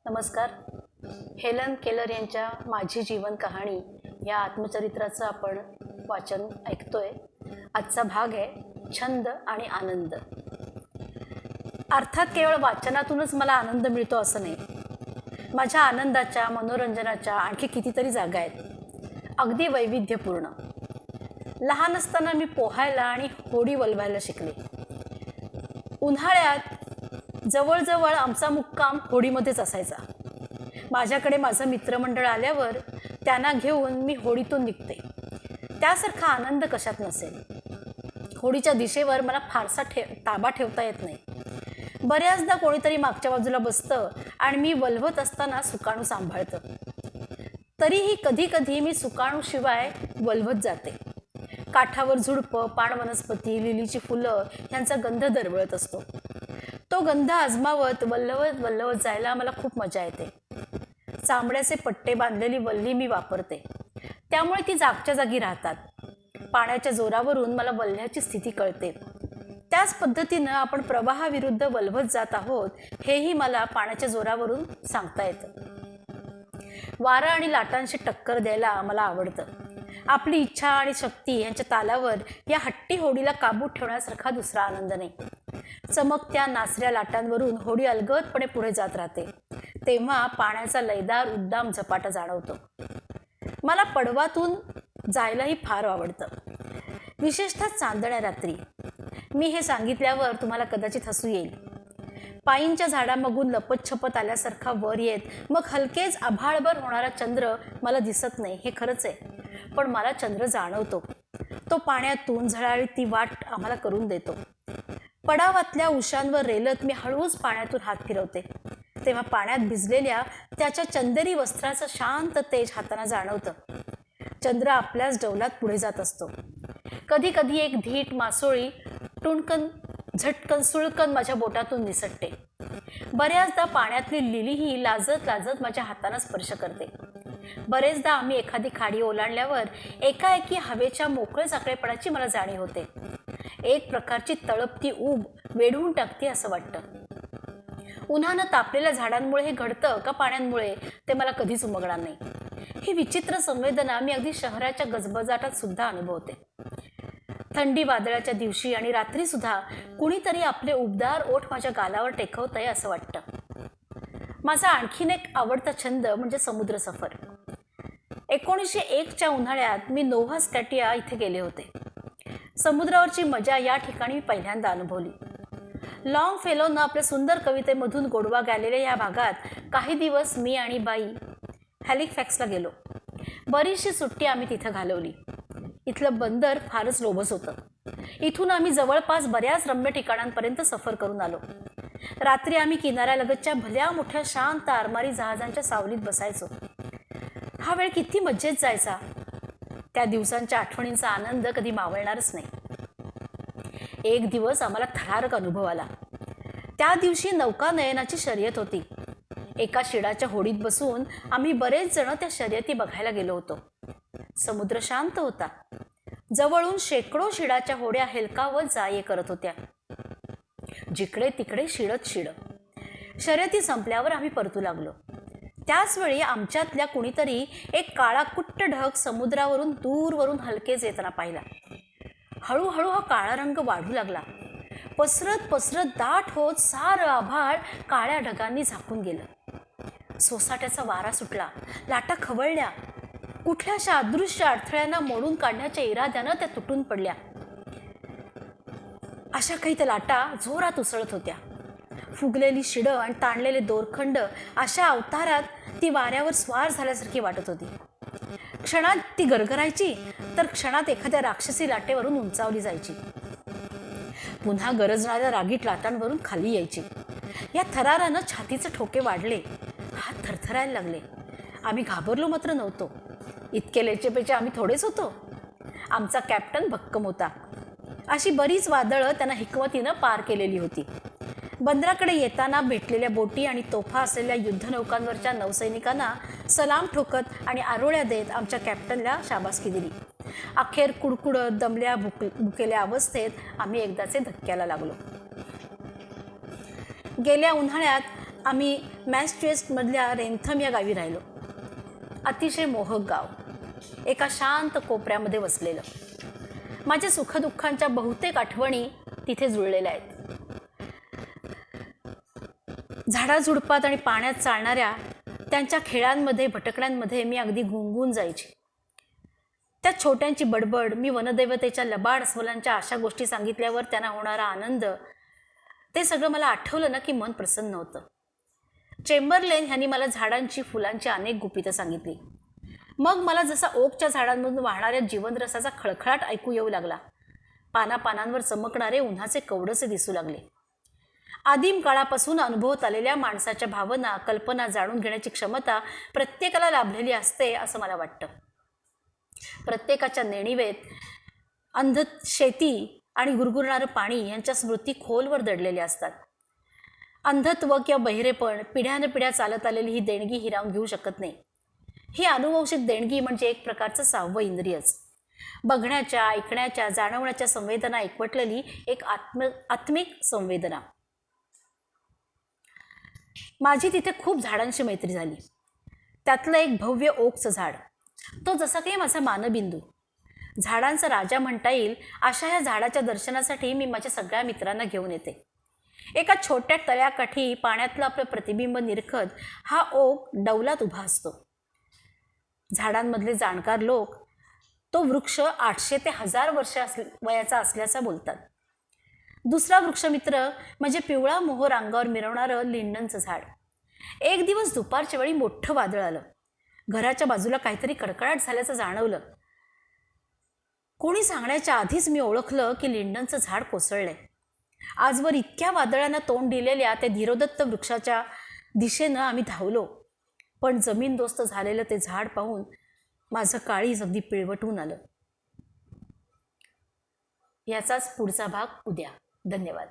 नमस्कार. Helen Keller यांच्या माझी जीवन कहाणी या आत्मचरित्राचं आपण वाचन ऐकतोय. आजचा भाग आहे छंद आणि आनंद. अर्थात केवळ वाचनातूनच मला आनंद मिळतो असं नाही. माझ्या आनंदाच्या मनोरंजनाच्या आणखी कितीतरी जागा आहेत, अगदी वैविध्यपूर्ण. लहान असताना मी पोहायला आणि होडी वलवायला शिकले. उन्हाळ्यात जवळजवळ आमचा मुक्काम होडीमध्येच असायचा. माझ्याकडे माझं मित्रमंडळ आल्यावर त्यांना घेऊन मी होडीतून निघते. त्यासारखा आनंद कशात नसेल. होडीच्या दिशेवर मला फारसा ताबा ठेवता येत नाही. बऱ्याचदा कोणीतरी मागच्या बाजूला बसतं आणि मी वल्हवत असताना सुकाणू सांभाळतं. तरीही कधी कधी मी सुकाणूशिवाय वल्हवत जाते. काठावर झुडपं, पाणवनस्पती, लिलीची फुलं यांचा गंध दरवळत असतो. तो गंध आजमावत वल्हवत जायला मला खूप मजा येते. चांबड्याचे पट्टे बांधलेली वल्ही मी वापरते, त्यामुळे ती जागच्या जागी राहतात. पाण्याच्या जोरावरून मला वल्ह्याची स्थिती कळते. त्याच पद्धतीनं आपण प्रवाहाविरुद्ध वल्हवत जात आहोत हेही मला पाण्याच्या जोरावरून सांगता येतं. वारा आणि लाटांशी टक्कर द्यायला मला आवडतं. आपली इच्छा आणि शक्ती यांच्या तालावर या हट्टी होडीला काबूत ठेवण्यासारखा दुसरा आनंद नाही. चमकत्या नासऱ्या लाटांवरून होडी अलगदपणे पुढे जात राहते, तेव्हा पाण्याचा लयदार उद्दाम झपाटा जाणवतो. मला पडवातून जायलाही फार आवडतं, विशेषतः चांदण्या रात्री. मी हे सांगितल्यावर तुम्हाला कदाचित हसू येईल. पाईंच्या झाडामागून लपतछपत आल्यासारखा वर येत मग हलकेच आभाळभर होणारा चंद्र मला दिसत नाही, हे खरंच आहे. पण मला चंद्र जाणवतो. तो पाण्यातून झळाळी ती वाट आम्हाला करून देतो. पडावातल्या उशांवर रेलत मी हळूच पाण्यातून हात फिरवते, तेव्हा पाण्यात भिजलेल्या त्याच्या चंदेरी वस्त्राचं शांत तेज हाताना जाणवतं. चंद्र आपल्याच डौलात पुढे जात असतो. कधी कधी एक धीट मासोळी टुणकन झटकन सुळकन माझ्या बोटातून निसटते. बऱ्याचदा पाण्यातली लिलीही लाजत लाजत माझ्या हाताना स्पर्श करते. बरेचदा आम्ही एखादी खाडी ओलांडल्यावर एकाएकी हवेच्या मोकळे साकळेपणाची मला जाणीव होते. एक प्रकारची तळपती ऊब वेढून टाकते असं वाटतं. उन्हानं तापलेल्या झाडांमुळे हे घडतं का पाण्यामुळे ते मला कधीच उमगणार नाही. ही विचित्र संवेदना मी अगदी शहराच्या गजबजाटात सुद्धा अनुभवते. थंडी वादळाच्या दिवशी आणि रात्री सुद्धा कुणीतरी आपले उबदार ओठ माझ्या गालावर टेकवतंय असं वाटतं. माझा आणखीन एक आवडता छंद म्हणजे समुद्र सफर. 1901च्या उन्हाळ्यात मी नोव्हा स्कॉटिया इथे गेले होते. समुद्रावरची मजा या ठिकाणी मी पहिल्यांदा अनुभवली. लॉंग फेलोनं आपल्या सुंदर कवितेमधून गोडवा गायलेल्या या भागात काही दिवस मी आणि बाई हॅलिफॅक्सला गेलो. बरीचशी सुट्टी आम्ही तिथं घालवली. इथलं बंदर फारच लोभस होतं. इथून आम्ही जवळपास बऱ्याच रम्य ठिकाणांपर्यंत सफर करून आलो. रात्री आम्ही किनाऱ्यालगतच्या भल्या मोठ्या शांत आरमारी जहाजांच्या सावलीत बसायचो. हा वेळ किती मज्जेत जायचा. त्या दिवसांच्या आठवणींचा आनंद कधी मावळणारच नाही. एक दिवस आम्हाला थरारक अनुभव आला. त्या दिवशी नौकानयनाची शर्यत होती. एका शिडाच्या होडीत बसून आम्ही बरेच जण त्या शर्यती बघायला गेलो होतो. समुद्र शांत होता. जवळून शेकडो शिडाच्या होड्या हेलकावत जा ये करत होत्या. जिकडे तिकडे शिडत शिड. शर्यती संपल्यावर आम्ही परतू लागलो. त्याच वेळी आमच्यातल्या कुणीतरी एक काळा कुट्ट ढग समुद्रावरून दूरवरून हलकेच येताना पाहिला. हळूहळू हा काळा रंग वाढू लागला. पसरत पसरत दाट होत सारं आभाळ काळ्या ढगांनी झाकून गेलं. सोसाट्याचा वारा सुटला. लाटा खवळल्या. कुठल्याशा अदृश्य अडथळ्यांना मोडून काढण्याच्या इराद्यानं त्या तुटून पडल्या. अशा काही त्या लाटा जोरात उसळत होत्या. फुगलेली शिडं आणि ताणलेले दोरखंड अशा अवतारात ती वाऱ्यावर स्वार झाल्यासारखी वाटत होती. क्षणात ती गरगरायची तर क्षणात एखाद्या राक्षसी लाटेवरून उंचावली जायची. पुन्हा गरजणाऱ्या रागीट लाटांवरून खाली यायची. या थरारानं छातीचे ठोके वाढले. हात थरथरायला लागले. आम्ही घाबरलो मात्र नव्हतो. इतके लेचेपेचे आम्ही थोडेच होतो. आमचा कॅप्टन भक्कम होता. अशी बरीच वादळं त्यांना हिकमतीनं पार केलेली होती. बंदराकडे येताना भेटलेल्या बोटी आणि तोफा असलेल्या युद्धनौकांवरच्या नौसैनिकांना सलाम ठोकत आणि आरोळ्या देत आमच्या कॅप्टनला शाबासकी दिली. अखेर कुडकुडत दमल्या भुकेल्या अवस्थेत आम्ही एकदाचे धक्क्याला लागलो. गेल्या उन्हाळ्यात आम्ही मॅसच्युएट्समधल्या रेनथम या गावी राहिलो. अतिशय मोहक गाव, एका शांत कोपऱ्यामध्ये वसलेलं. माझ्या सुखदुःखांच्या बहुतेक आठवणी तिथे जुळलेल्या आहेत. झाडाझुडपात आणि पाण्यात चालणाऱ्या त्यांच्या खेळांमध्ये भटकण्यांमध्ये मी अगदी गुंगून जायची. त्या छोट्यांची बडबड, मी वनदेवतेच्या लबाड अस्वलांच्या अशा गोष्टी सांगितल्यावर त्यांना होणारा आनंद, ते सगळं मला आठवलं ना की मन प्रसन्न होतं. चेंबरलेन ह्यांनी मला झाडांची, फुलांची अनेक गुपितं सांगितली. मग मला जसा ओकच्या झाडांमधून वाहणाऱ्या जीवनरसाचा खळखळाट ऐकू येऊ लागला. पानापानांवर चमकणारे उन्हाचे कवडसे दिसू लागले. आदिम काळापासून अनुभवत आलेल्या माणसाच्या भावना, कल्पना जाणून घेण्याची क्षमता प्रत्येकाला लाभलेली असते असं मला वाटतं. प्रत्येकाच्या नेणिवेत अंध शेती आणि गुरगुरणारं पाणी यांच्या स्मृती खोलवर दडलेल्या असतात. अंधत्व किंवा बहिरेपण, पिढ्यानपिढ्या चालत आलेली ही देणगी हिरावून घेऊ शकत नाही. ही अनुवंशिक देणगी म्हणजे एक प्रकारचं 6वं इंद्रियच. बघण्याच्या, ऐकण्याच्या, जाणवण्याच्या संवेदना एकवटलेली एक आत्मिक संवेदना. माझी तिथे खूप झाडांशी मैत्री झाली. त्यातलं एक भव्य ओकचं झाड, तो जसा काही माझा मानबिंदू. झाडांचा राजा म्हणता येईल अशा ह्या झाडाच्या दर्शनासाठी मी माझ्या सगळ्या मित्रांना घेऊन येते. एका छोट्या तळ्याकाठी पाण्यातलं आपलं प्रतिबिंब निरखत हा ओक डौलात उभा असतो. झाडांमधले जाणकार लोक तो वृक्ष 800 ते 1000 वर्ष वयाचा असल्याचं बोलतात. दुसरा वृक्षमित्र म्हणजे पिवळा मोहोर अंगावर मिरवणारं लिंडनचं झाड. एक दिवस दुपारच्या वेळी मोठं वादळ आलं. घराच्या बाजूला काहीतरी कडकडाट झाल्याचं जाणवलं. कोणी सांगण्याच्या आधीच मी ओळखलं की लिंडनचं झाड कोसळलंय. आजवर इतक्या वादळांना तोंड दिलेल्या त्या धीरोदत्त वृक्षाच्या दिशेनं आम्ही धावलो. पण जमीनदोस्त झालेलं ते झाड पाहून माझं काळीज अगदी पिळवटून आलं. याचाच पुढचा भाग उद्या. धन्यवाद.